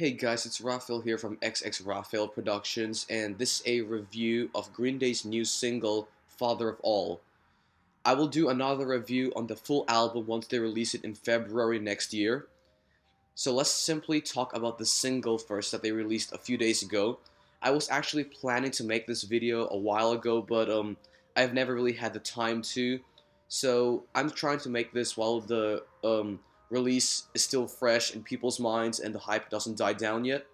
Hey guys, it's Rafael here from Rafael Productions, and this is a review of Green Day's new single, Father of All. I will do another review on the full album once they release it in February next year. So let's simply talk about the single first that they released a few days ago. I was actually planning to make this video a while ago, but I've never really had the time to. So I'm trying to make this while the release is still fresh in people's minds and the hype doesn't die down yet.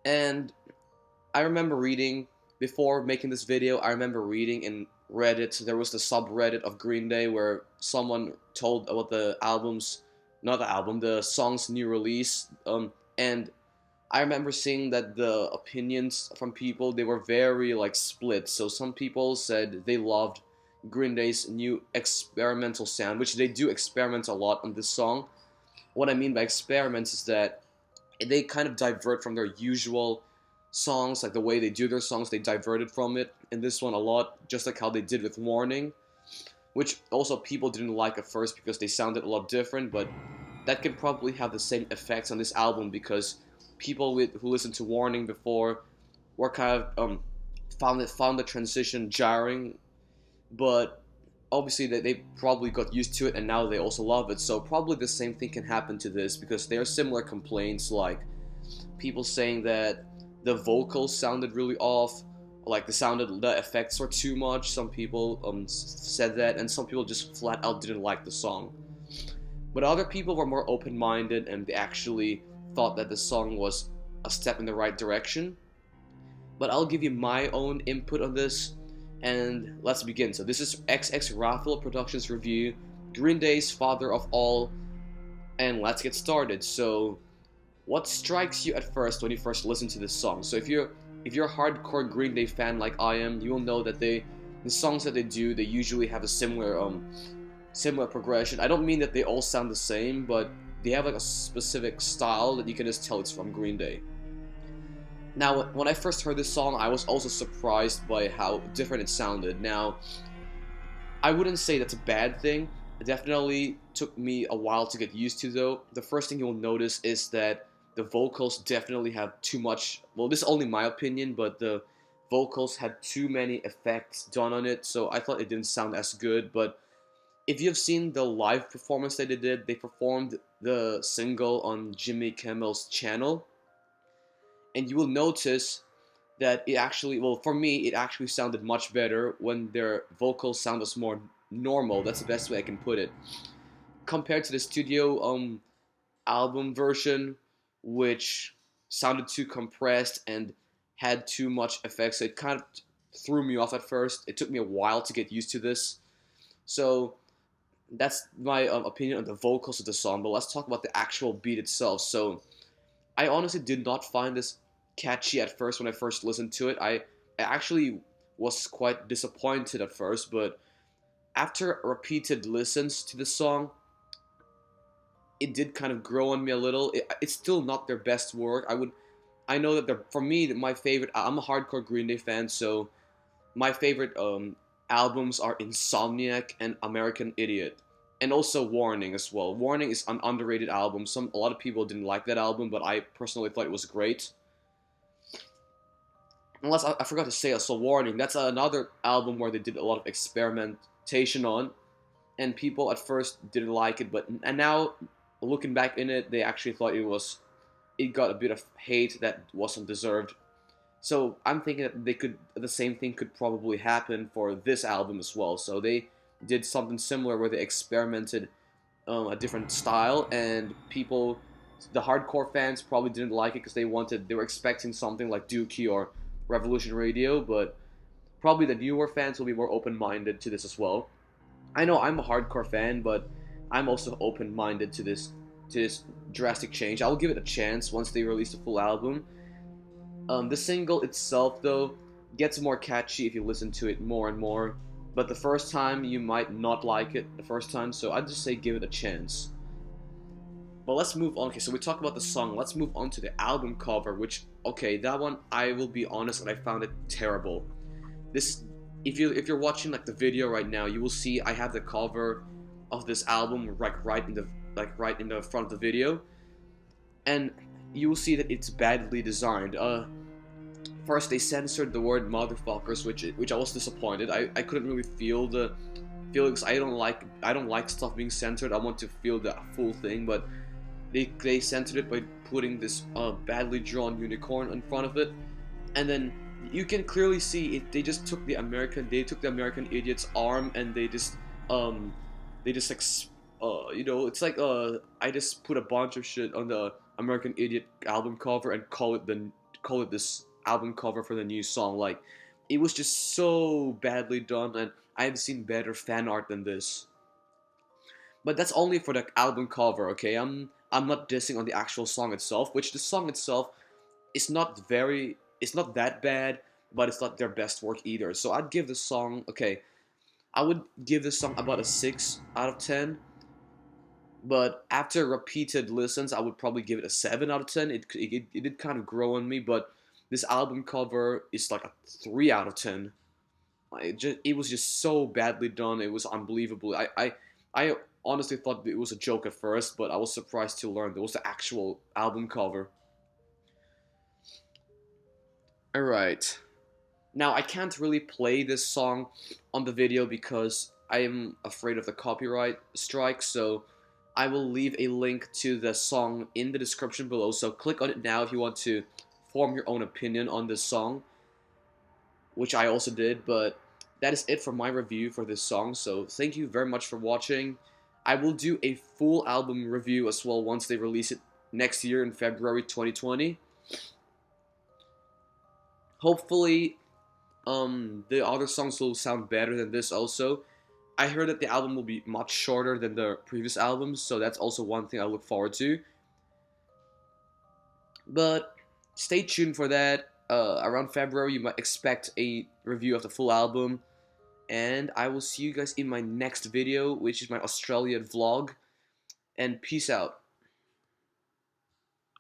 And I remember reading, before making this video, I remember reading in Reddit, there was the subreddit of Green Day where someone told about the album's, not the album, the song's new release. And I remember seeing that the opinions from people, they were very like split. So some people said they loved Green Day's new experimental sound, which they do experiment a lot on this song. What I mean by experiments is that they kind of divert from their usual songs, like the way they do their songs, they diverted from it in this one a lot, just like how they did with Warning, which also people didn't like at first because they sounded a lot different, but that could probably have the same effects on this album because people who listened to Warning before were kind of found the transition jarring, but obviously they probably got used to it and now they also love it. So probably the same thing can happen to this because there are similar complaints, like people saying that the vocals sounded really off, like the effects were too much. Some people said that, and some people just flat out didn't like the song. But other people were more open-minded and they actually thought that the song was a step in the right direction. But I'll give you my own input on this, and let's begin. So this is Rafael Productions review, Green Day's Father of All, and let's get started. So what strikes you at first when you first listen to this song? So if you're a hardcore Green Day fan like I am, you will know that the songs that they do, they usually have a similar progression. I don't mean that they all sound the same, but they have like a specific style that you can just tell it's from Green Day. Now, when I first heard this song, I was also surprised by how different it sounded. Now, I wouldn't say that's a bad thing. It definitely took me a while to get used to, though. The first thing you'll notice is that the vocals definitely have too much. Well, this is only my opinion, but the vocals had too many effects done on it, so I thought it didn't sound as good. But if you've seen the live performance that they did, they performed the single on Jimmy Kimmel's channel, and you will notice that it actually, well, for me, it actually sounded much better when their vocals sounded more normal. That's the best way I can put it. Compared to the studio album version, which sounded too compressed and had too much effects, so it kind of threw me off at first. It took me a while to get used to this. So that's my opinion on the vocals of the song, but let's talk about the actual beat itself. So I honestly did not find this catchy at first when I first listened to it. I actually was quite disappointed at first, but after repeated listens to the song, it did kind of grow on me a little. It's still not their best work. I know that for me, my favorite, I'm a hardcore Green Day fan, so my favorite albums are Insomniac and American Idiot, and also Warning as well. Warning is an underrated album. A lot of people didn't like that album, but I personally thought it was great. Unless I forgot to say, so Warning, that's another album where they did a lot of experimentation on, and people at first didn't like it, and now looking back in it, they actually thought it got a bit of hate that wasn't deserved. So I'm thinking that the same thing could probably happen for this album as well. So they did something similar where they experimented a different style, and people, the hardcore fans probably didn't like it because they were expecting something like Dookie or Revolution Radio, but probably the newer fans will be more open-minded to this as well. I know I'm a hardcore fan, but I'm also open-minded to this drastic change. I'll give it a chance once they release the full album. The single itself, though, gets more catchy if you listen to it more and more, but the first time you might not like it the first time, so I'd just say give it a chance. But let's move on. Okay, so we talked about the song. Let's move on to the album cover, which, okay, that one, I will be honest, and I found it terrible. This, if you're watching like the video right now, you will see I have the cover of this album right in the front of the video, and you will see that it's badly designed. First they censored the word motherfuckers, which I was disappointed. I couldn't really feel the feelings. I don't like stuff being censored. I want to feel the full thing, but they censored it by putting this badly drawn unicorn in front of it, and then you can clearly see it. They took the American idiot's arm, and they just like it's like I just put a bunch of shit on the American Idiot album cover and call it this album cover for the new song. Like, it was just so badly done, and I have seen better fan art than this. But that's only for the album cover, okay? I'm not dissing on the actual song itself, which the song itself is not very it's not that bad, but it's not their best work either. So I'd give the song, okay, I would give this song about a 6 out of 10, but after repeated listens, I would probably give it a 7 out of 10. It did kind of grow on me, but this album cover is like a 3 out of 10. It was just so badly done. It was unbelievable. I honestly thought it was a joke at first, but I was surprised to learn that it was the actual album cover. Alright. Now, I can't really play this song on the video because I am afraid of the copyright strike, so I will leave a link to the song in the description below, so click on it now if you want to form your own opinion on this song, which I also did. But that is it for my review for this song, so thank you very much for watching. I will do a full album review as well once they release it next year in February 2020. Hopefully, the other songs will sound better than this also. I heard that the album will be much shorter than the previous albums, so that's also one thing I look forward to. But stay tuned for that. Around February, you might expect a review of the full album. And I will see you guys in my next video, which is my Australian vlog. And peace out.